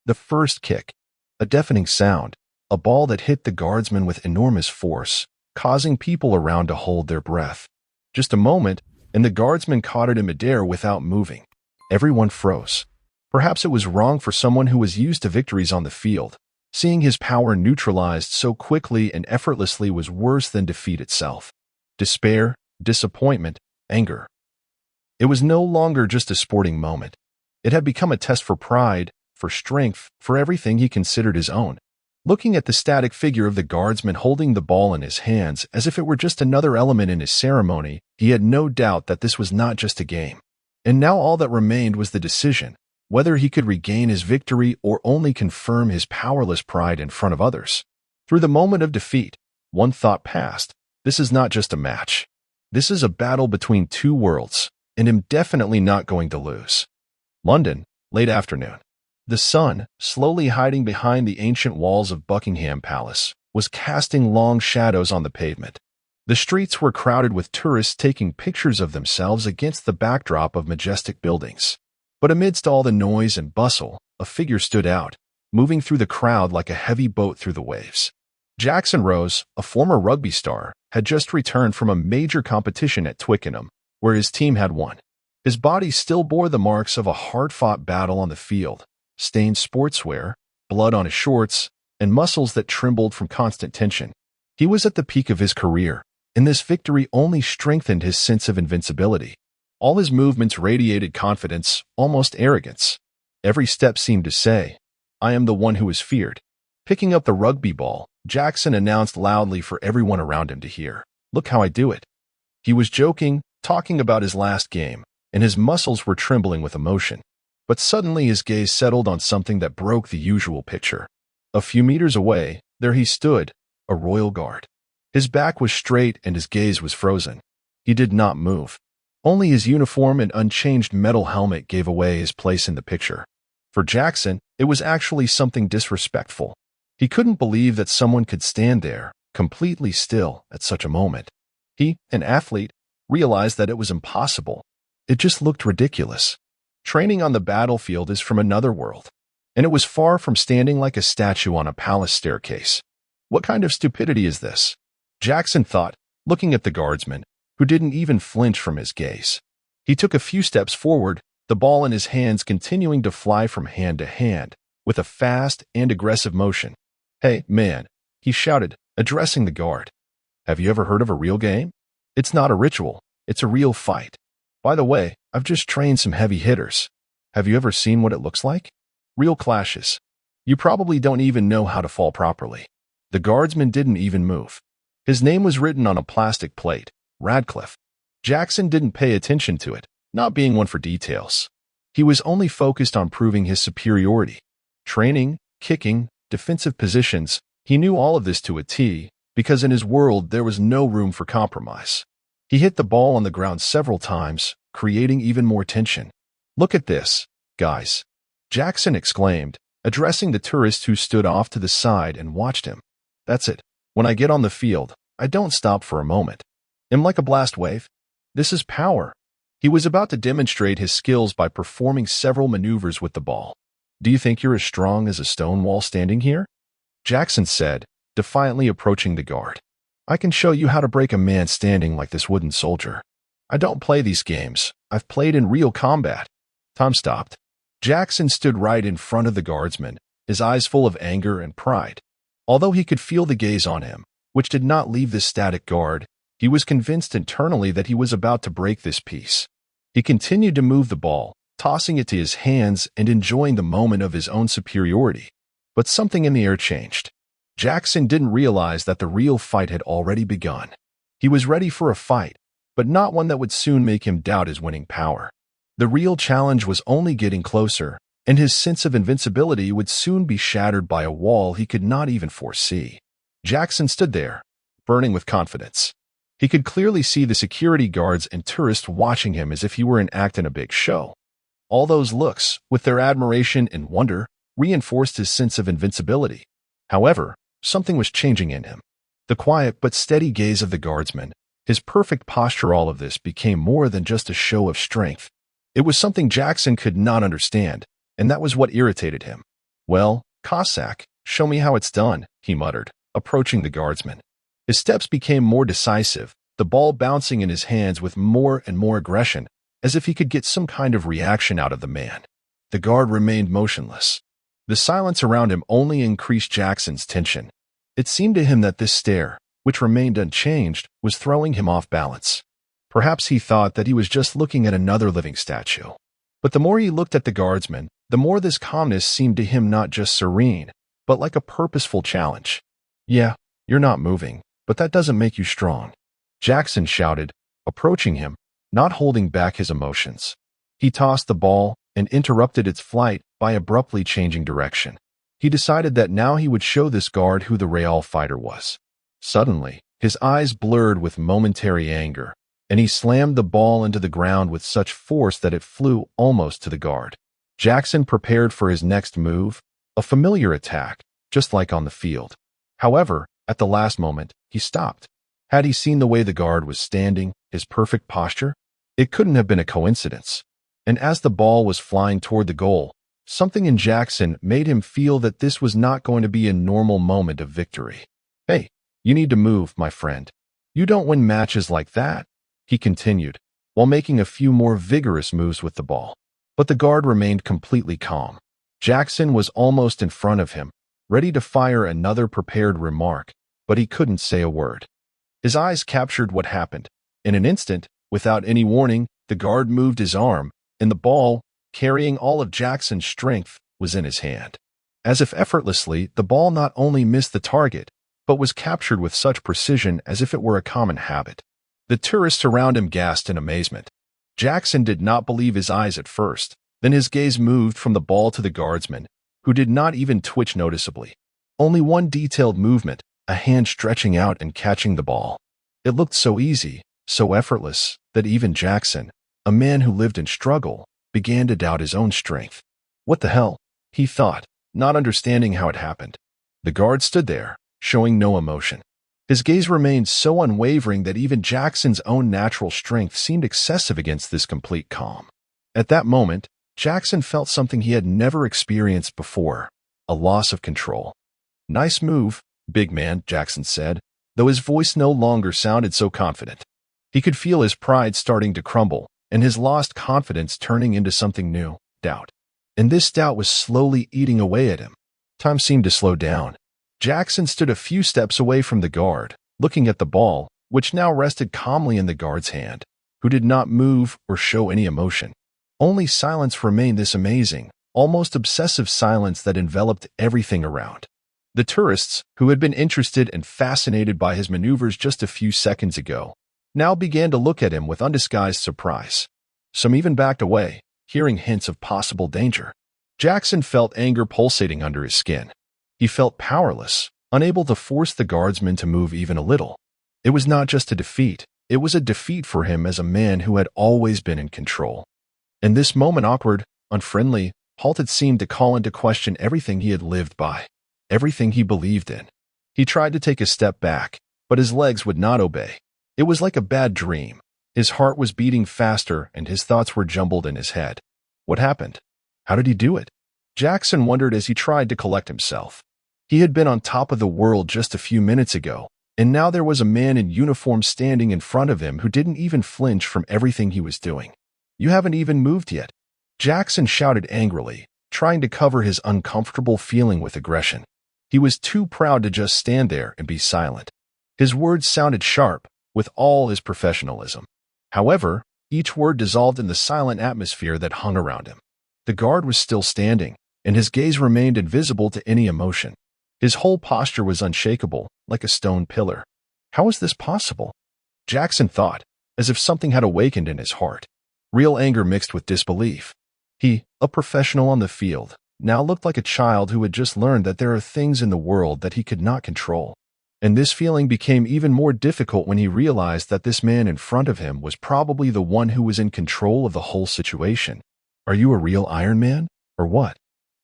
The first kick, a deafening sound, a ball that hit the guardsman with enormous force, causing people around to hold their breath. Just a moment, and the guardsman caught it in midair without moving. Everyone froze. Perhaps it was wrong for someone who was used to victories on the field. Seeing his power neutralized so quickly and effortlessly was worse than defeat itself. Despair, disappointment, anger. It was no longer just a sporting moment. It had become a test for pride, for strength, for everything he considered his own. Looking at the static figure of the guardsman holding the ball in his hands as if it were just another element in his ceremony, he had no doubt that this was not just a game. And now all that remained was the decision, whether he could regain his victory or only confirm his powerless pride in front of others. Through the moment of defeat, one thought passed: this is not just a match. This is a battle between two worlds, and I'm definitely not going to lose. London, late afternoon. The sun, slowly hiding behind the ancient walls of Buckingham Palace, was casting long shadows on the pavement. The streets were crowded with tourists taking pictures of themselves against the backdrop of majestic buildings. But amidst all the noise and bustle, a figure stood out, moving through the crowd like a heavy boat through the waves. Jackson Rose, a former rugby star, had just returned from a major competition at Twickenham, where his team had won. His body still bore the marks of a hard-fought battle on the field: stained sportswear, blood on his shorts, and muscles that trembled from constant tension. He was at the peak of his career, and this victory only strengthened his sense of invincibility. All his movements radiated confidence, almost arrogance. Every step seemed to say, "I am the one who is feared." Picking up the rugby ball, Jackson announced loudly for everyone around him to hear, "Look how I do it." He was joking, talking about his last game, and his muscles were trembling with emotion. But suddenly his gaze settled on something that broke the usual picture. A few meters away, there he stood, a royal guard. His back was straight and his gaze was frozen. He did not move. Only his uniform and unchanged metal helmet gave away his place in the picture. For Jackson, it was actually something disrespectful. He couldn't believe that someone could stand there, completely still, at such a moment. He, an athlete, realized that it was impossible. It just looked ridiculous. Training on the battlefield is from another world, and it was far from standing like a statue on a palace staircase. What kind of stupidity is this? Jackson thought, looking at the guardsman, who didn't even flinch from his gaze. He took a few steps forward, the ball in his hands continuing to fly from hand to hand, with a fast and aggressive motion. "Hey, man," he shouted, addressing the guard. "Have you ever heard of a real game? It's not a ritual, it's a real fight. By the way, I've just trained some heavy hitters. Have you ever seen what it looks like? Real clashes. You probably don't even know how to fall properly." The guardsman didn't even move. His name was written on a plastic plate, Radcliffe. Jackson didn't pay attention to it, not being one for details. He was only focused on proving his superiority. Training, kicking, defensive positions, he knew all of this to a T, because in his world there was no room for compromise. He hit the ball on the ground several times, creating even more tension. "Look at this, guys," Jackson exclaimed, addressing the tourists who stood off to the side and watched him. "That's it. When I get on the field, I don't stop for a moment. I'm like a blast wave. This is power." He was about to demonstrate his skills by performing several maneuvers with the ball. "Do you think you're as strong as a stone wall standing here?" Jackson said, defiantly approaching the guard. "I can show you how to break a man standing like this wooden soldier. I don't play these games. I've played in real combat." Tom stopped. Jackson stood right in front of the guardsman, his eyes full of anger and pride. Although he could feel the gaze on him, which did not leave the static guard, he was convinced internally that he was about to break this peace. He continued to move the ball, tossing it to his hands and enjoying the moment of his own superiority. But something in the air changed. Jackson didn't realize that the real fight had already begun. He was ready for a fight, but not one that would soon make him doubt his winning power. The real challenge was only getting closer, and his sense of invincibility would soon be shattered by a wall he could not even foresee. Jackson stood there, burning with confidence. He could clearly see the security guards and tourists watching him as if he were an act in a big show. All those looks, with their admiration and wonder, reinforced his sense of invincibility. However, something was changing in him. The quiet but steady gaze of the guardsman, his perfect posture, all of this became more than just a show of strength. It was something Jackson could not understand, and that was what irritated him. "Well, Cossack, show me how it's done," he muttered, approaching the guardsman. His steps became more decisive, the ball bouncing in his hands with more and more aggression, as if he could get some kind of reaction out of the man. The guard remained motionless. The silence around him only increased Jackson's tension. It seemed to him that this stare, which remained unchanged, was throwing him off balance. Perhaps he thought that he was just looking at another living statue. But the more he looked at the guardsman, the more this calmness seemed to him not just serene, but like a purposeful challenge. "Yeah, you're not moving, but that doesn't make you strong," Jackson shouted, approaching him, not holding back his emotions. He tossed the ball and interrupted its flight by abruptly changing direction. He decided that now he would show this guard who the Real fighter was. Suddenly, his eyes blurred with momentary anger, and he slammed the ball into the ground with such force that it flew almost to the guard. Jackson prepared for his next move, a familiar attack, just like on the field. However, at the last moment, he stopped. Had he seen the way the guard was standing, his perfect posture? It couldn't have been a coincidence. And as the ball was flying toward the goal, something in Jackson made him feel that this was not going to be a normal moment of victory. "Hey, you need to move, my friend. You don't win matches like that," he continued, while making a few more vigorous moves with the ball. But the guard remained completely calm. Jackson was almost in front of him, ready to fire another prepared remark, but he couldn't say a word. His eyes captured what happened. In an instant, without any warning, the guard moved his arm, and the ball, carrying all of Jackson's strength, was in his hand. As if effortlessly, the ball not only missed the target, but was captured with such precision as if it were a common habit. The tourists around him gasped in amazement. Jackson did not believe his eyes at first. Then his gaze moved from the ball to the guardsman, who did not even twitch noticeably. Only one detailed movement, a hand stretching out and catching the ball. It looked so easy, so effortless, that even Jackson, a man who lived in struggle, began to doubt his own strength. "What the hell?" he thought, not understanding how it happened. The guard stood there, showing no emotion. His gaze remained so unwavering that even Jackson's own natural strength seemed excessive against this complete calm. At that moment, Jackson felt something he had never experienced before, a loss of control. "Nice move, big man," Jackson said, though his voice no longer sounded so confident. He could feel his pride starting to crumble, and his lost confidence turning into something new, doubt. And this doubt was slowly eating away at him. Time seemed to slow down. Jackson stood a few steps away from the guard, looking at the ball, which now rested calmly in the guard's hand, who did not move or show any emotion. Only silence remained, this amazing, almost obsessive silence that enveloped everything around. The tourists, who had been interested and fascinated by his maneuvers just a few seconds ago, now began to look at him with undisguised surprise. Some even backed away, hearing hints of possible danger. Jackson felt anger pulsating under his skin. He felt powerless, unable to force the guardsman to move even a little. It was not just a defeat, it was a defeat for him as a man who had always been in control. In this moment, awkward, unfriendly, halted seemed to call into question everything he had lived by, everything he believed in. He tried to take a step back, but his legs would not obey. It was like a bad dream. His heart was beating faster and his thoughts were jumbled in his head. What happened? How did he do it? Jackson wondered as he tried to collect himself. He had been on top of the world just a few minutes ago, and now there was a man in uniform standing in front of him who didn't even flinch from everything he was doing. "You haven't even moved yet," Jackson shouted angrily, trying to cover his uncomfortable feeling with aggression. He was too proud to just stand there and be silent. His words sounded sharp, with all his professionalism. However, each word dissolved in the silent atmosphere that hung around him. The guard was still standing, and his gaze remained invisible to any emotion. His whole posture was unshakable, like a stone pillar. How was this possible? Jackson thought, as if something had awakened in his heart. Real anger mixed with disbelief. He, a professional on the field, now looked like a child who had just learned that there are things in the world that he could not control. And this feeling became even more difficult when he realized that this man in front of him was probably the one who was in control of the whole situation. "Are you a real Iron Man, or what?"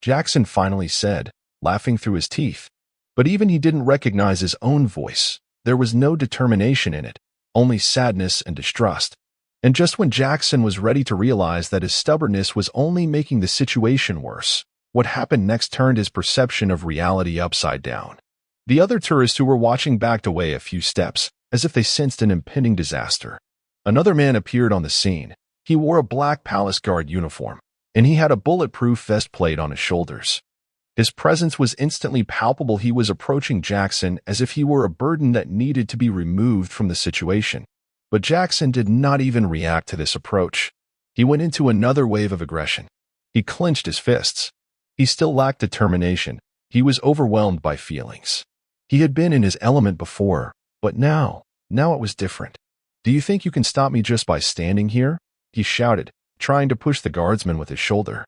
Jackson finally said, laughing through his teeth. But even he didn't recognize his own voice. There was no determination in it, only sadness and distrust. And just when Jackson was ready to realize that his stubbornness was only making the situation worse, What happened next turned his perception of reality upside down. The other tourists who were watching backed away a few steps, as if they sensed an impending disaster. Another man appeared on the scene. He wore a black palace guard uniform, and he had a bulletproof vest plate on his shoulders. His presence was instantly palpable. He was approaching Jackson as if he were a burden that needed to be removed from the situation. But Jackson did not even react to this approach. He went into another wave of aggression. He clenched his fists. He still lacked determination. He was overwhelmed by feelings. He had been in his element before, but now it was different. "Do you think you can stop me just by standing here?" he shouted, trying to push the guardsman with his shoulder.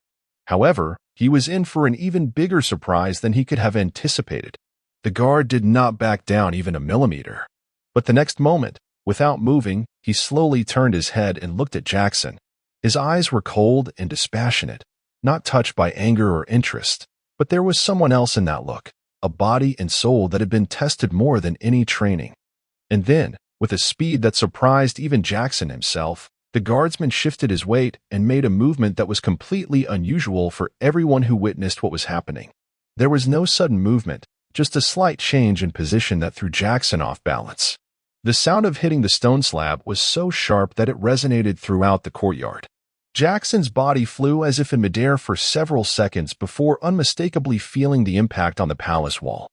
However, he was in for an even bigger surprise than he could have anticipated. The guard did not back down even a millimeter. But the next moment, without moving, he slowly turned his head and looked at Jackson. His eyes were cold and dispassionate, not touched by anger or interest. But there was someone else in that look, a body and soul that had been tested more than any training. And then, with a speed that surprised even Jackson himself, the guardsman shifted his weight and made a movement that was completely unusual for everyone who witnessed what was happening. There was no sudden movement, just a slight change in position that threw Jackson off balance. The sound of hitting the stone slab was so sharp that it resonated throughout the courtyard. Jackson's body flew as if in midair for several seconds before unmistakably feeling the impact on the palace wall.